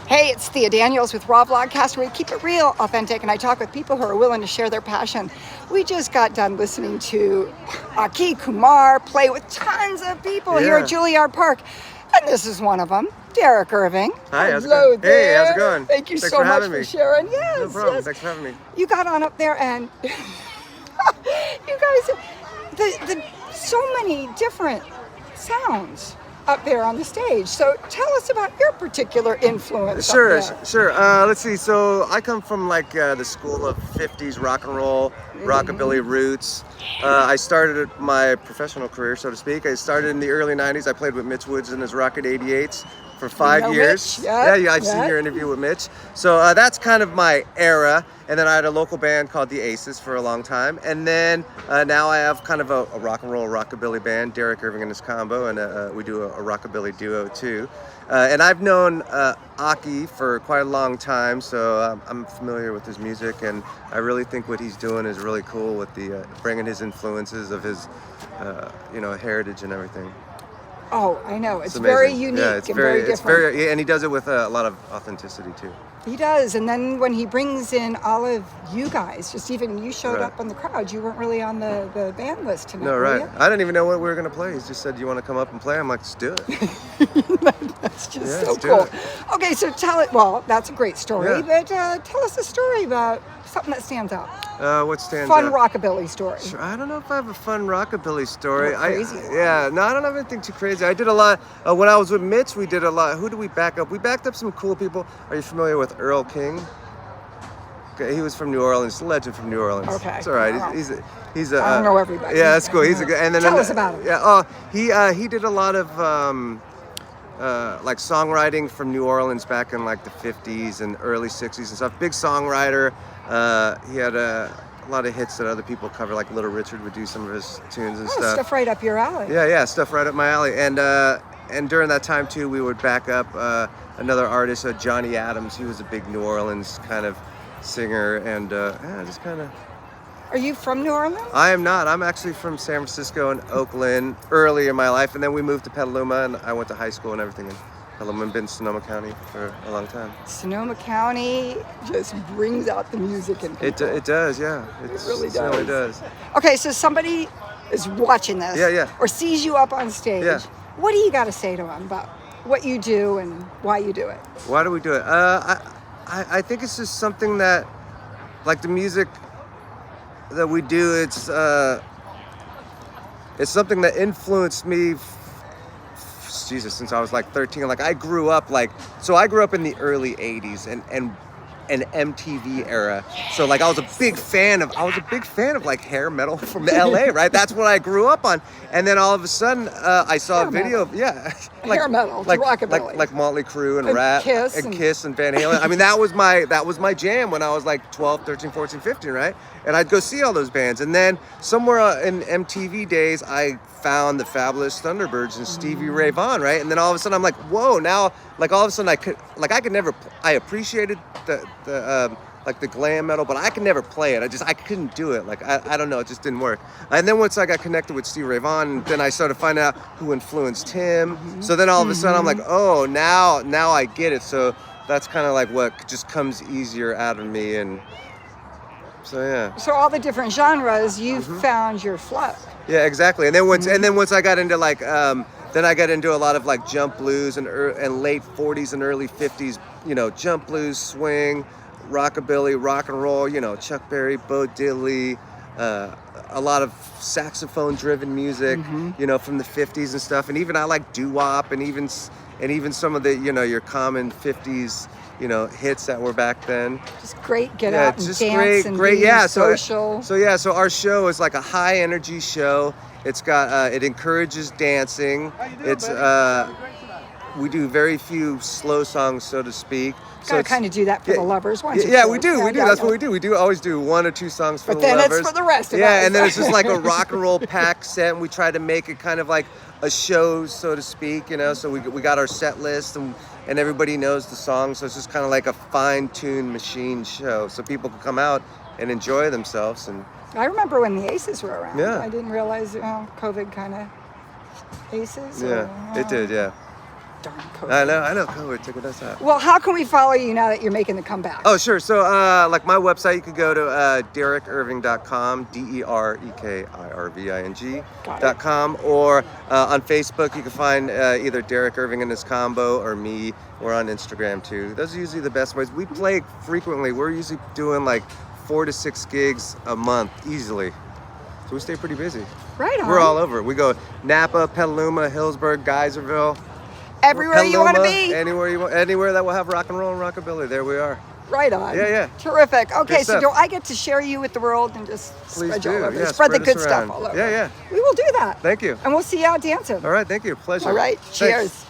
Hey, it's TheaDanielsR.A.W. with R.A.W.Vlogcast, where we keep it real, authentic, and I talk with people who are willing to share their passion. We just got done listening to Aki Kumar play with tons of people here at Julliard Park, and this is one of them, Derek Irving. Hi, how's it Hello going? there. Hey, how's it going? Thank you Thanks so for much having for me. sharing. Yes, No problem. yes. Thanks for having me. You got on up there, and you guys, so many different sounds up there on the stage. So tell us about your particular influence. Sure. Let's see. So I come from like the school of 50s rock and roll, rockabilly roots. I started my professional career, so to speak. I started in the early 90s. I played with Mitch Woods in his Rocket 88s for 5 years. Mitch? Yeah, I've seen your interview with Mitch. So that's kind of my era. And then I had a local band called the Aces for a long time. And then now I have kind of a rock and roll rockabilly band, Derek Irving and his combo, and we do a rockabilly duo too. And I've known Aki for quite a long time, so I'm familiar with his music, and I really think what he's doing is really cool with the bringing his influences of his, heritage and everything. Oh, I know. It's very unique and very different. And he does it with a lot of authenticity too. He does. And then when he brings in all of you guys, just even you showed up on the crowd, you weren't really on the band list tonight. No, right. Were you? I didn't even know what we were going to play. He just said, "Do you want to come up and play?" I'm like, "Let's do it." That's just so cool. Okay, so tell it. Well, that's a great story, but tell us a story about something that stands out. What stands out? Fun rockabilly story. Sure, I don't know if I have a fun rockabilly story. Crazy. I don't have anything too crazy. I did a lot when I was with Mitch. We did a lot. Who did we back up? We backed up some cool people. Are you familiar with Earl King? Okay, he was from New Orleans, legend from New Orleans. Okay, it's all right. He's a. I don't know everybody. Yeah, that's cool. He's a good. And then tell us about him. Yeah. He did a lot of like songwriting from New Orleans back in like the 50s and early 60s and stuff. Big songwriter. He had a lot of hits that other people cover, like Little Richard would do some of his tunes and stuff. Stuff right up your alley. Yeah, stuff right up my alley. And during that time too, we would back up another artist, Johnny Adams. He was a big New Orleans kind of singer, and just kind of. Are you from New Orleans? I am not. I'm actually from San Francisco and Oakland early in my life, and then we moved to Petaluma, and I went to high school and everything in Petaluma, and been in Sonoma County for a long time. Sonoma County just brings out the music in people. It does, yeah. It really does. It really does. Okay, so somebody is watching this, or sees you up on stage. Yeah. What do you got to say to them about what you do and why you do it? Why do we do it? I think it's just something that, like the music that we do, it's something that influenced me since I was like 13. Like I grew up in the early 80s and MTV era. So like I was a big fan of like hair metal from LA, right? That's what I grew up on. And then all of a sudden I saw a video of like hair metal, like rockabilly. like Motley Crue and Rat and Kiss and Van Halen. I mean that was my jam when I was like 12, 13, 14, 15, right? And I'd go see all those bands. And then somewhere in MTV days I found the fabulous Thunderbirds and Stevie Ray Vaughan, right? And then all of a sudden I'm like, whoa, now like all of a sudden I appreciated the glam metal, but I could never play it. I couldn't do it. Like I don't know, it just didn't work. And then once I got connected with Stevie Ray Vaughan, then I started finding out who influenced him. So then all of a sudden I'm like, oh, now I get it. So that's kind of like what just comes easier out of me. And so yeah. So all the different genres, you found your flow. Yeah, exactly. And then once I got into like then I got into a lot of like jump blues and late 40s and early 50s, jump blues, swing, rockabilly, rock and roll, Chuck Berry, Bo Diddley, a lot of saxophone driven music, from the 50s and stuff. And even I like doo-wop and even some of the, your common 50s, hits that were back then. Just great, get out and dance and be social. So our show is like a high energy show. It's got, it encourages dancing. It's, we do very few slow songs, so to speak. Gotta kind of do that for the lovers, once we do. That's what we do. We do always do 1 or 2 songs for the lovers. But then it's for the rest of us. Yeah, and then it's just like a rock and roll pack set, and we try to make it kind of like a show, so to speak, So we got our set list, and everybody knows the songs, so it's just kind of like a fine-tuned machine show, so people can come out and enjoy themselves. And I remember when the Aces were around. Yeah. I didn't realize COVID kind of Aces. Yeah, it did, yeah. Darn COVID. I know. COVID took us out. Well, how can we follow you now that you're making the comeback? Oh, sure. So, like my website, you could go to DerekIrving.com, DerekIrving.com, or on Facebook, you can find either Derek Irving and his combo or me. We're on Instagram too. Those are usually the best ways. We play frequently. We're usually doing like 4 to 6 gigs a month easily. So we stay pretty busy. Right on. We're all over. We go Napa, Petaluma, Hillsburg, Geyserville. Everywhere you want to be. Anywhere that will have rock and roll and rockabilly. There we are. Right on. Yeah. Terrific. Okay, so do I get to share you with the world and just spread you all over? Yeah, spread the good stuff all over. Yeah. We will do that. Thank you. And we'll see you out dancing. All right, thank you. Pleasure. All right, cheers. Thanks.